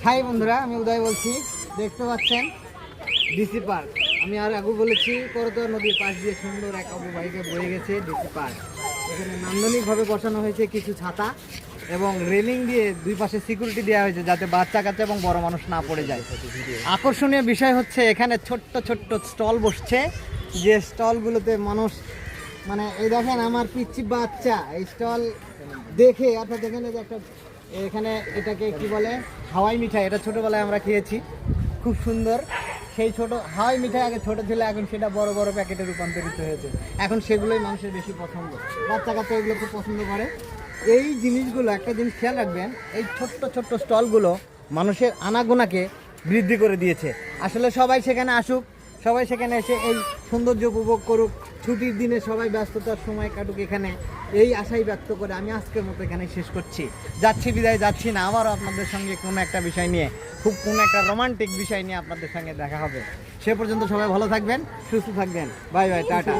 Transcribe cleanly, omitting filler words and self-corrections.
High বন্ধুরা, আমি উদয় বলছি। দেখতে পাচ্ছেন ডিসি পার্ক। আমি আর আগে বলেছি করতোয়া নদীর পাশ দিয়ে সুন্দর এক অববাহিকা বয়ে গেছে ডিসি পার্ক। এখানে নান্দনিকভাবে বসানো হয়েছে কিছু ছাতা এবং রেলিং দিয়ে দুই পাশে সিকিউরিটি দেওয়া হয়েছে যাতে বাচ্চা কাচ্চা এবং বড় মানুষ না পড়ে যায়। আকর্ষণীয় বিষয় হচ্ছে এখানে ছোট্ট ছোট্ট স্টল বসছে, যে স্টলগুলোতে মানুষ মানে এই দেখেন আমার পিচ্চি বাচ্চা এই স্টল দেখে, অর্থাৎ এখানে যে একটা এখানে এটাকে কি বলে হাওয়াই মিঠাই, এটা ছোটোবেলায় আমরা খেয়েছি, খুব সুন্দর। সেই ছোট হাওয়াই মিঠাই আগে ছোটো ছিল, এখন সেটা বড় বড় প্যাকেটে রূপান্তরিত হয়েছে। এখন সেগুলোই মানুষের বেশি পছন্দ, বাচ্চা কাচ্চা এগুলো খুব পছন্দ করে। এই জিনিসগুলো একটা জিনিস খেয়াল রাখবেন, এই ছোট্ট ছোট্ট স্টলগুলো মানুষের আনাগোনাকে বৃদ্ধি করে দিয়েছে। আসলে সবাই সেখানে আসুক, সবাই সেখানে এসে এই সৌন্দর্য উপভোগ করুক, ছুটির দিনে সবাই ব্যস্ততার সময় কাটুক এখানে, এই আশাই ব্যক্ত করে আমি আজকের মতো এখানে শেষ করছি। যাচ্ছি, বিদায়, যাচ্ছি না, আবারও আপনাদের সঙ্গে কোনো একটা বিষয় নিয়ে, খুব কোনো একটা রোমান্টিক বিষয় নিয়ে আপনাদের সঙ্গে দেখা হবে। সে পর্যন্ত সবাই ভালো থাকবেন, সুস্থ থাকবেন। Bye bye, tata.